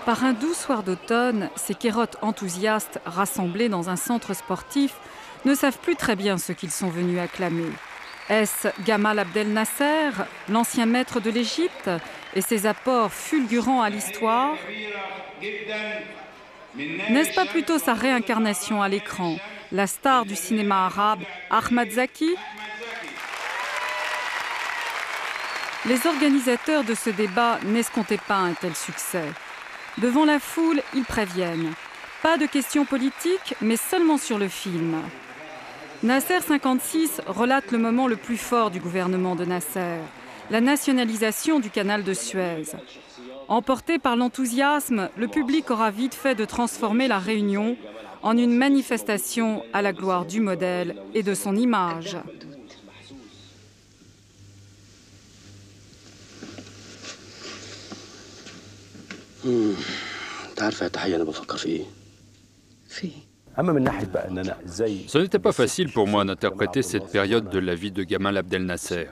Par un doux soir d'automne, ces kérotes enthousiastes rassemblés dans un centre sportif ne savent plus très bien ce qu'ils sont venus acclamer. Est-ce Gamal Abdel Nasser, l'ancien maître de l'Égypte, et ses apports fulgurants à l'histoire? N'est-ce pas plutôt sa réincarnation à l'écran, la star du cinéma arabe, Ahmad Zaki? Les organisateurs de ce débat n'escomptaient pas un tel succès. Devant la foule, ils préviennent. Pas de questions politiques, mais seulement sur le film. Nasser 56 relate le moment le plus fort du gouvernement de Nasser, la nationalisation du canal de Suez. Emporté par l'enthousiasme, le public aura vite fait de transformer la réunion en une manifestation à la gloire du modèle et de son image. Ce n'était pas facile pour moi d'interpréter cette période de la vie de Gamal Abdel Nasser.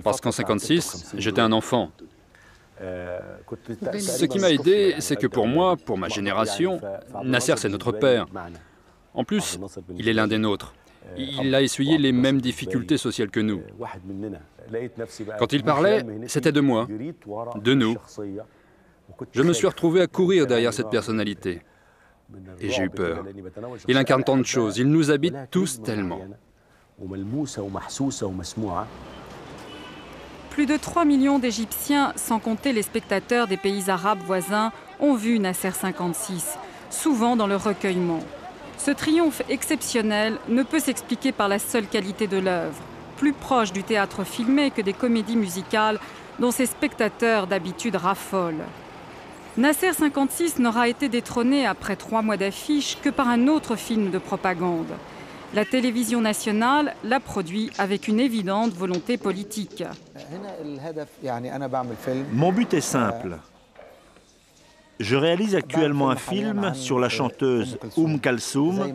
Parce qu'en 1956, j'étais un enfant. Ce qui m'a aidé, c'est que pour moi, pour ma génération, Nasser, c'est notre père. En plus, il est l'un des nôtres. Il a essuyé les mêmes difficultés sociales que nous. Quand il parlait, c'était de moi, de nous. Je me suis retrouvé à courir derrière cette personnalité. Et j'ai eu peur. Il incarne tant de choses, il nous habite tous tellement. Plus de 3 millions d'Égyptiens, sans compter les spectateurs des pays arabes voisins, ont vu Nasser 56, souvent dans le recueillement. Ce triomphe exceptionnel ne peut s'expliquer par la seule qualité de l'œuvre, plus proche du théâtre filmé que des comédies musicales dont ses spectateurs d'habitude raffolent. Nasser 56 n'aura été détrôné après 3 mois d'affiche que par un autre film de propagande. La télévision nationale l'a produit avec une évidente volonté politique. Mon but est simple. Je réalise actuellement un film sur la chanteuse Kalsoum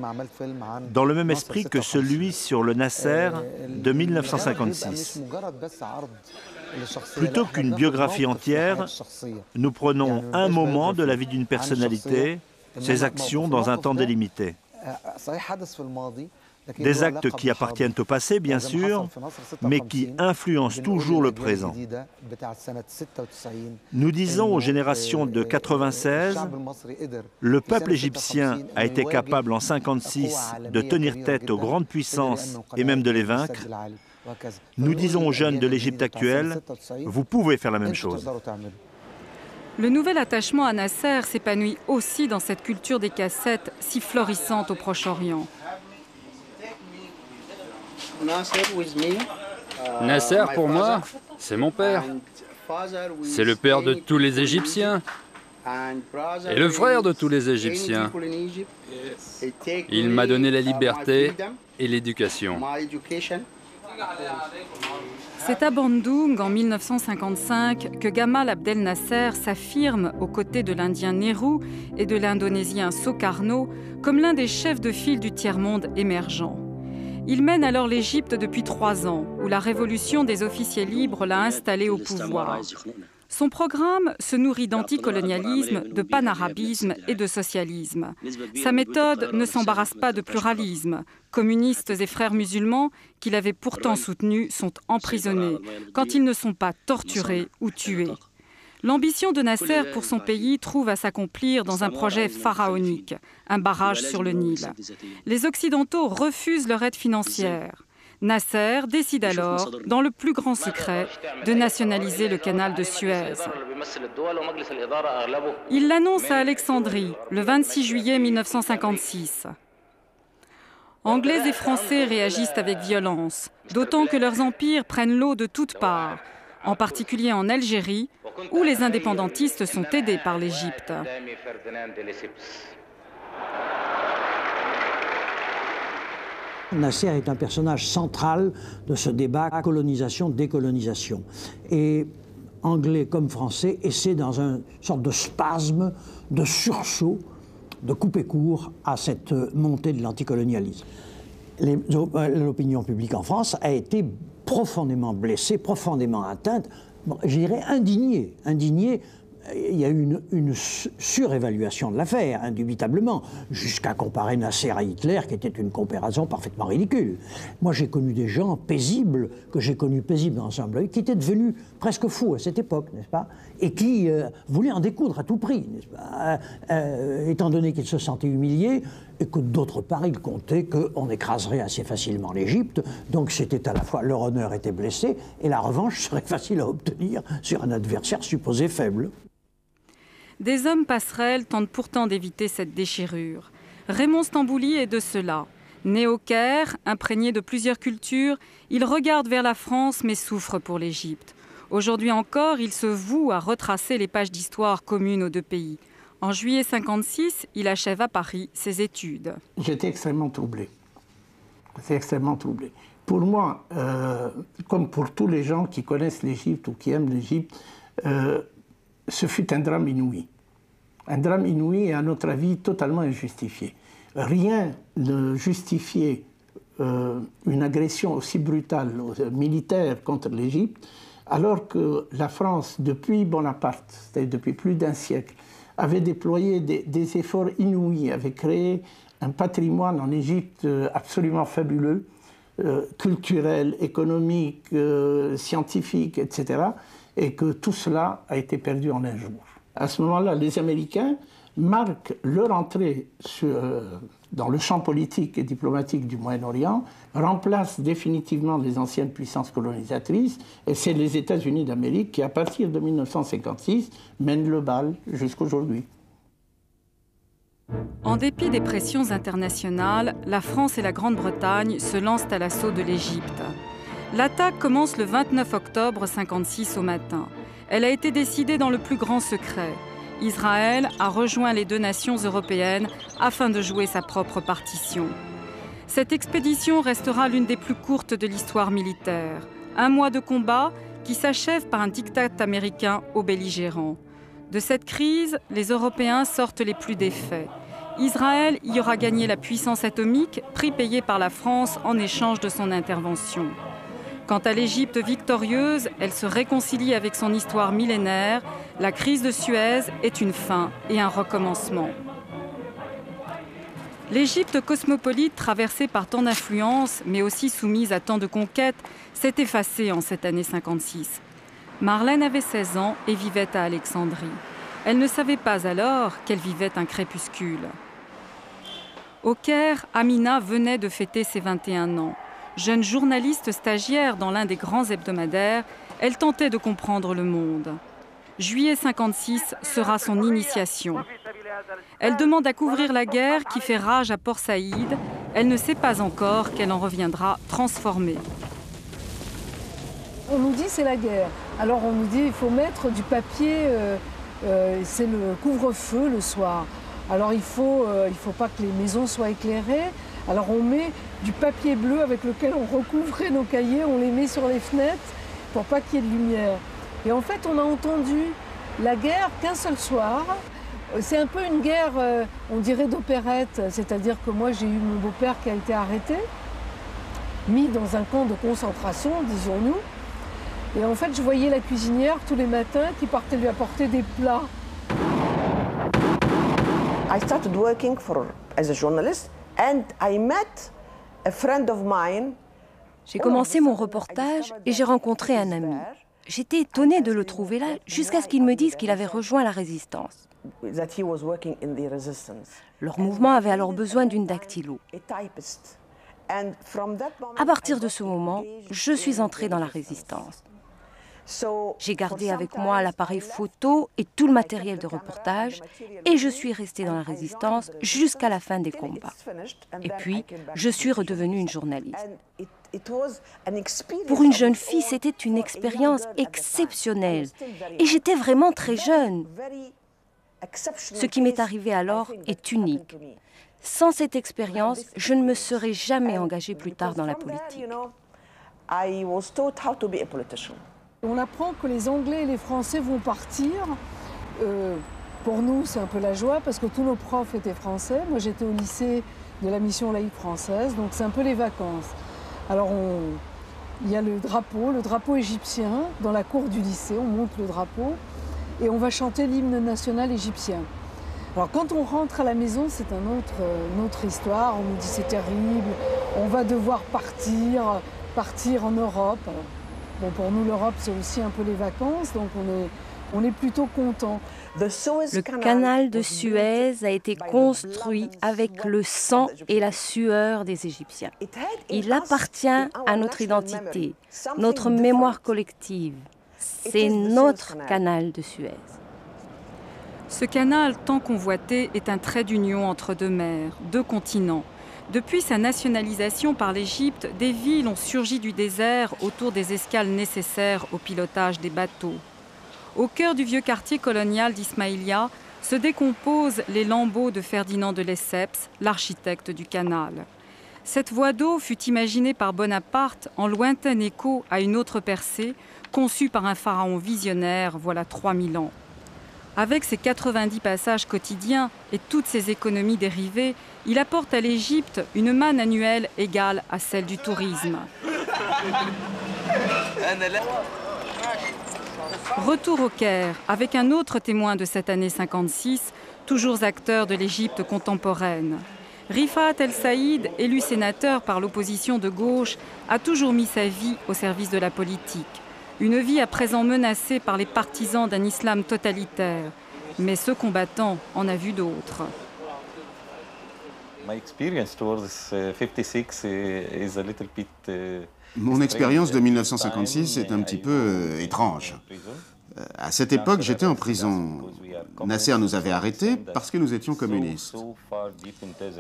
dans le même esprit que celui sur le Nasser de 1956. Plutôt qu'une biographie entière, nous prenons un moment de la vie d'une personnalité, ses actions dans un temps délimité. Des actes qui appartiennent au passé, bien sûr, mais qui influencent toujours le présent. Nous disons aux générations de 96, le peuple égyptien a été capable en 1956 de tenir tête aux grandes puissances et même de les vaincre. Nous disons aux jeunes de l'Égypte actuelle, vous pouvez faire la même chose. Le nouvel attachement à Nasser s'épanouit aussi dans cette culture des cassettes si florissante au Proche-Orient. Nasser, pour moi, c'est mon père. C'est le père de tous les Égyptiens et le frère de tous les Égyptiens. Il m'a donné la liberté et l'éducation. C'est à Bandung, en 1955, que Gamal Abdel Nasser s'affirme aux côtés de l'Indien Nehru et de l'Indonésien Soekarno comme l'un des chefs de file du tiers-monde émergent. Il mène alors l'Égypte depuis 3 ans, où la révolution des officiers libres l'a installé au pouvoir. Son programme se nourrit d'anticolonialisme, de panarabisme et de socialisme. Sa méthode ne s'embarrasse pas de pluralisme. Communistes et frères musulmans, qu'il avait pourtant soutenus, sont emprisonnés, quand ils ne sont pas torturés ou tués. L'ambition de Nasser pour son pays trouve à s'accomplir dans un projet pharaonique, un barrage sur le Nil. Les Occidentaux refusent leur aide financière. Nasser décide alors, dans le plus grand secret, de nationaliser le canal de Suez. Il l'annonce à Alexandrie, le 26 juillet 1956. Anglais et Français réagissent avec violence, d'autant que leurs empires prennent l'eau de toutes parts, en particulier en Algérie, où les indépendantistes sont aidés par l'Égypte. Nasser est un personnage central de ce débat colonisation-décolonisation. Et Anglais comme Français essaient dans une sorte de spasme, de sursaut, de couper court à cette montée de l'anticolonialisme. L'opinion publique en France a été profondément blessée, profondément atteinte, je dirais indignée il y a eu une surévaluation de l'affaire, indubitablement, jusqu'à comparer Nasser à Hitler, qui était une comparaison parfaitement ridicule. Moi, j'ai connu des gens paisibles, que j'ai connus paisibles ensemble, qui étaient devenus presque fous à cette époque, n'est-ce pas? Et qui voulaient en découdre à tout prix, n'est-ce pas? Étant donné qu'ils se sentaient humiliés, et que d'autre part, ils comptaient qu'on écraserait assez facilement l'Égypte. Donc c'était à la fois leur honneur était blessé, et la revanche serait facile à obtenir sur un adversaire supposé faible. Des hommes passerelles tentent pourtant d'éviter cette déchirure. Raymond Stambouli est de cela. Né au Caire, imprégné de plusieurs cultures, il regarde vers la France mais souffre pour l'Égypte. Aujourd'hui encore, il se voue à retracer les pages d'histoire communes aux deux pays. En juillet 1956, il achève à Paris ses études. J'étais extrêmement troublé. Pour moi, comme pour tous les gens qui connaissent l'Égypte ou qui aiment l'Égypte, ce fut un drame inouï. Un drame inouï et à notre avis totalement injustifié. Rien ne justifiait une agression aussi brutale militaire contre l'Égypte, alors que la France, depuis Bonaparte, c'est-à-dire depuis plus d'un siècle, avait déployé des efforts inouïs, avait créé un patrimoine en Égypte absolument fabuleux, culturel, économique, scientifique, etc., et que tout cela a été perdu en un jour. À ce moment-là, les Américains marquent leur entrée dans le champ politique et diplomatique du Moyen-Orient, remplacent définitivement les anciennes puissances colonisatrices, et c'est les États-Unis d'Amérique qui, à partir de 1956, mènent le bal jusqu'aujourd'hui. En dépit des pressions internationales, la France et la Grande-Bretagne se lancent à l'assaut de l'Égypte. L'attaque commence le 29 octobre 1956 au matin. Elle a été décidée dans le plus grand secret. Israël a rejoint les deux nations européennes afin de jouer sa propre partition. Cette expédition restera l'une des plus courtes de l'histoire militaire. Un mois de combat qui s'achève par un diktat américain aux belligérants. De cette crise, les Européens sortent les plus défaits. Israël y aura gagné la puissance atomique, prix payé par la France en échange de son intervention. Quant à l'Égypte victorieuse, elle se réconcilie avec son histoire millénaire. La crise de Suez est une fin et un recommencement. L'Égypte cosmopolite, traversée par tant d'influences, mais aussi soumise à tant de conquêtes, s'est effacée en cette année 56. Marlène avait 16 ans et vivait à Alexandrie. Elle ne savait pas alors qu'elle vivait un crépuscule. Au Caire, Amina venait de fêter ses 21 ans. Jeune journaliste stagiaire dans l'un des grands hebdomadaires, elle tentait de comprendre le monde. Juillet 56 sera son initiation. Elle demande à couvrir la guerre qui fait rage à Port Saïd. Elle ne sait pas encore qu'elle en reviendra transformée. On nous dit c'est la guerre. Alors on nous dit il faut mettre du papier, c'est le couvre-feu le soir. Alors il faut pas que les maisons soient éclairées. Alors on met du papier bleu avec lequel on recouvrait nos cahiers, on les met sur les fenêtres pour pas qu'il y ait de lumière. Et en fait on a entendu la guerre qu'un seul soir. C'est un peu une guerre, on dirait d'opérette, c'est-à-dire que moi j'ai eu mon beau-père qui a été arrêté, mis dans un camp de concentration, disions-nous. Et en fait je voyais la cuisinière tous les matins qui partait lui apporter des plats. I started working as a journalist. And I met a friend of mine. J'ai commencé mon reportage et j'ai rencontré un ami. J'étais étonnée de le trouver là jusqu'à ce qu'il me dise qu'il avait rejoint la résistance. Leur mouvement avait alors besoin d'une dactylo. À partir de ce moment, je suis entrée dans la résistance. J'ai gardé avec moi l'appareil photo et tout le matériel de reportage et je suis restée dans la résistance jusqu'à la fin des combats. Et puis, je suis redevenue une journaliste. Pour une jeune fille, c'était une expérience exceptionnelle et j'étais vraiment très jeune. Ce qui m'est arrivé alors est unique. Sans cette expérience, je ne me serais jamais engagée plus tard dans la politique. On apprend que les Anglais et les Français vont partir. Pour nous, c'est un peu la joie parce que tous nos profs étaient français. Moi, j'étais au lycée de la mission laïque française, donc c'est un peu les vacances. Alors, il y a le drapeau égyptien dans la cour du lycée, on monte le drapeau. et on va chanter l'hymne national égyptien. Alors quand on rentre à la maison, c'est une autre histoire. On nous dit c'est terrible, on va devoir partir en Europe. Bon, pour nous, l'Europe, c'est aussi un peu les vacances, donc on est plutôt content. Le canal de Suez a été construit avec le sang et la sueur des Égyptiens. Il appartient à notre identité, notre mémoire collective. C'est notre canal de Suez. Ce canal tant convoité est un trait d'union entre deux mers, deux continents. Depuis sa nationalisation par l'Égypte, des villes ont surgi du désert autour des escales nécessaires au pilotage des bateaux. Au cœur du vieux quartier colonial d'Ismaïlia se décomposent les lambeaux de Ferdinand de Lesseps, l'architecte du canal. Cette voie d'eau fut imaginée par Bonaparte en lointain écho à une autre percée, conçue par un pharaon visionnaire voilà 3000 ans. Avec ses 90 passages quotidiens et toutes ses économies dérivées, il apporte à l'Égypte une manne annuelle égale à celle du tourisme. Retour au Caire, avec un autre témoin de cette année 56, toujours acteur de l'Égypte contemporaine. Rifat El Saïd, élu sénateur par l'opposition de gauche, a toujours mis sa vie au service de la politique. Une vie à présent menacée par les partisans d'un islam totalitaire. Mais ce combattant en a vu d'autres. Mon expérience de 1956 est un petit peu étrange. À cette époque, j'étais en prison. Nasser nous avait arrêtés parce que nous étions communistes.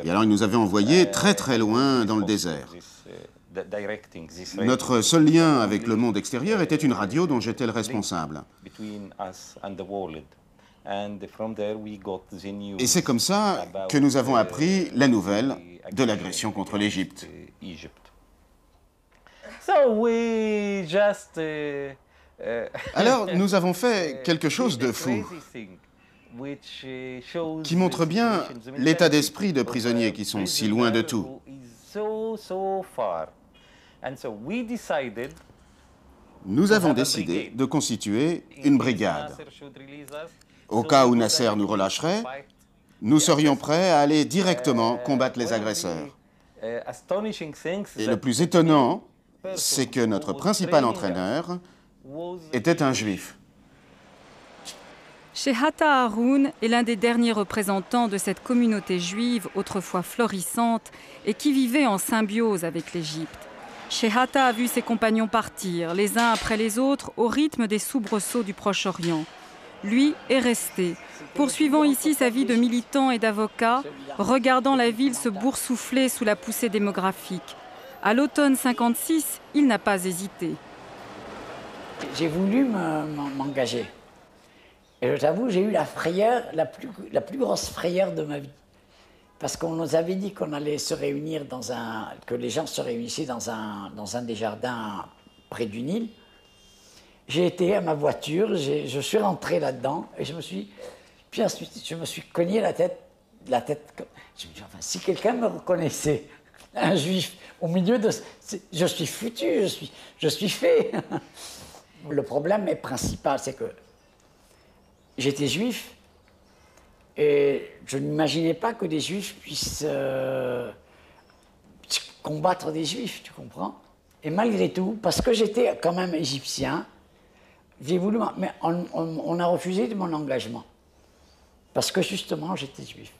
Et alors, il nous avait envoyés très très loin dans le désert. Notre seul lien avec le monde extérieur était une radio dont j'étais le responsable. Et c'est comme ça que nous avons appris la nouvelle de l'agression contre l'Égypte. Alors, nous avons fait quelque chose de fou, qui montre bien l'état d'esprit de prisonniers qui sont si loin de tout. Nous avons décidé de constituer une brigade. Au cas où Nasser nous relâcherait, nous serions prêts à aller directement combattre les agresseurs. Et le plus étonnant, c'est que notre principal entraîneur était un juif. Shehata Haroun est l'un des derniers représentants de cette communauté juive autrefois florissante et qui vivait en symbiose avec l'Égypte. Shehata a vu ses compagnons partir, les uns après les autres, au rythme des soubresauts du Proche-Orient. Lui est resté, poursuivant ici sa vie de militant et d'avocat, regardant la ville se boursoufler sous la poussée démographique. À l'automne 56, il n'a pas hésité. J'ai voulu m'engager. Et je t'avoue, j'ai eu la frayeur, la plus grosse frayeur de ma vie. Parce qu'on nous avait dit qu'on allait se réunir que les gens se réunissaient dans un des jardins près du Nil. J'ai été à ma voiture, je suis rentré là-dedans et puis ensuite je me suis cogné la tête. Je me dis, enfin, si quelqu'un me reconnaissait, un juif, au milieu de... Je suis foutu, je suis fait. Le problème principal, c'est que j'étais juif et je n'imaginais pas que des juifs puissent combattre des juifs, tu comprends? Et malgré tout, parce que j'étais quand même égyptien, j'ai voulu... Mais on a refusé de mon engagement. Parce que justement, j'étais juif.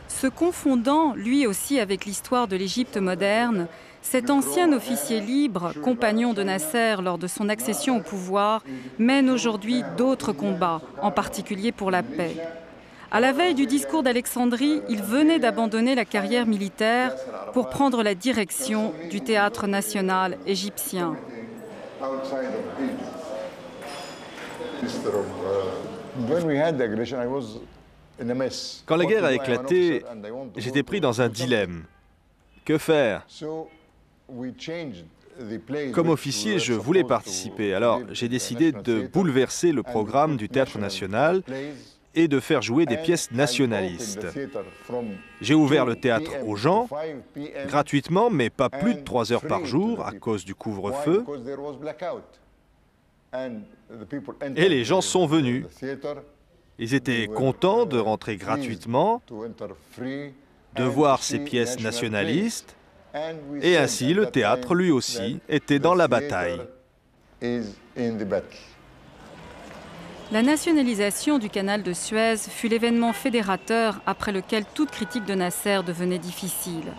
Se confondant lui aussi avec l'histoire de l'Égypte moderne, cet ancien officier libre, compagnon de Nasser lors de son accession au pouvoir, mène aujourd'hui d'autres combats, en particulier pour la paix. À la veille du discours d'Alexandrie, il venait d'abandonner la carrière militaire pour prendre la direction du théâtre national égyptien. Quand la guerre a éclaté, j'étais pris dans un dilemme. Que faire? Comme officier, je voulais participer, alors j'ai décidé de bouleverser le programme du Théâtre national et de faire jouer des pièces nationalistes. J'ai ouvert le théâtre aux gens, gratuitement, mais pas plus de 3 heures par jour à cause du couvre-feu. Et les gens sont venus. Ils étaient contents de rentrer gratuitement, de voir ces pièces nationalistes, et ainsi le théâtre, lui aussi, était dans la bataille. La nationalisation du canal de Suez fut l'événement fédérateur après lequel toute critique de Nasser devenait difficile.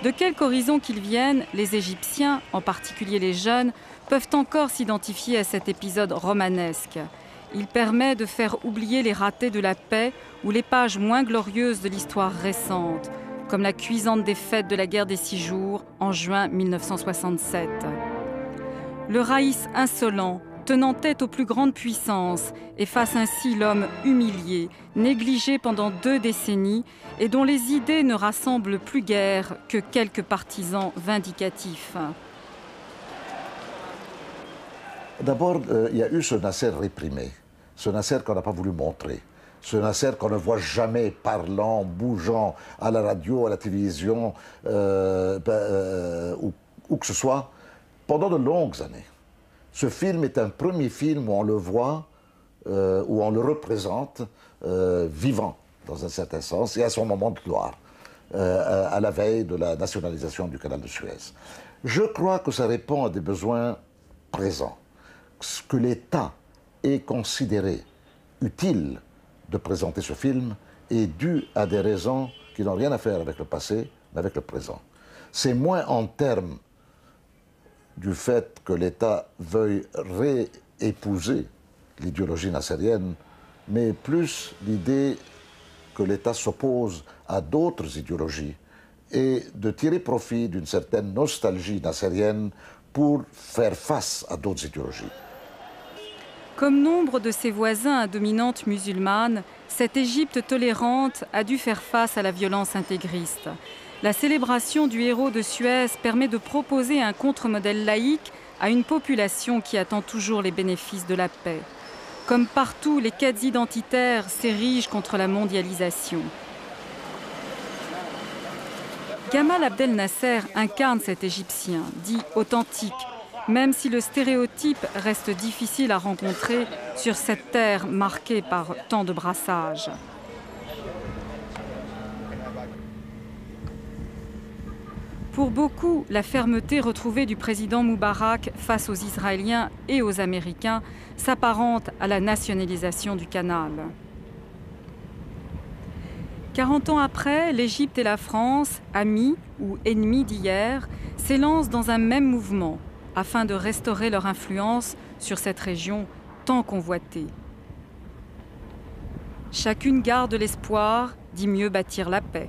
De quelque horizon qu'ils viennent, les Égyptiens, en particulier les jeunes, peuvent encore s'identifier à cet épisode romanesque. Il permet de faire oublier les ratés de la paix ou les pages moins glorieuses de l'histoire récente, comme la cuisante défaite de la guerre des 6 jours en juin 1967. Le raïs insolent, tenant tête aux plus grandes puissances, efface ainsi l'homme humilié, négligé pendant 2 décennies et dont les idées ne rassemblent plus guère que quelques partisans vindicatifs. D'abord, il y a eu ce Nasser réprimé, ce Nasser qu'on n'a pas voulu montrer, ce Nasser qu'on ne voit jamais parlant, bougeant à la radio, à la télévision, où que ce soit, pendant de longues années. Ce film est un premier film où on le voit, où on le représente vivant, dans un certain sens, et à son moment de gloire, à la veille de la nationalisation du canal de Suez. Je crois que ça répond à des besoins présents. Ce que l'État ait considéré utile de présenter ce film est dû à des raisons qui n'ont rien à faire avec le passé, mais avec le présent. C'est moins en termes du fait que l'État veuille réépouser l'idéologie nassérienne, mais plus l'idée que l'État s'oppose à d'autres idéologies et de tirer profit d'une certaine nostalgie nassérienne pour faire face à d'autres idéologies. Comme nombre de ses voisins à dominante musulmane, cette Égypte tolérante a dû faire face à la violence intégriste. La célébration du héros de Suez permet de proposer un contre-modèle laïque à une population qui attend toujours les bénéfices de la paix. Comme partout, les quêtes identitaires s'érigent contre la mondialisation. Gamal Abdel Nasser incarne cet Égyptien, dit authentique, même si le stéréotype reste difficile à rencontrer sur cette terre marquée par tant de brassages. Pour beaucoup, la fermeté retrouvée du président Moubarak face aux Israéliens et aux Américains s'apparente à la nationalisation du canal. 40 ans après, l'Égypte et la France, amis ou ennemis d'hier, s'élancent dans un même mouvement afin de restaurer leur influence sur cette région tant convoitée. Chacune garde l'espoir d'y mieux bâtir la paix.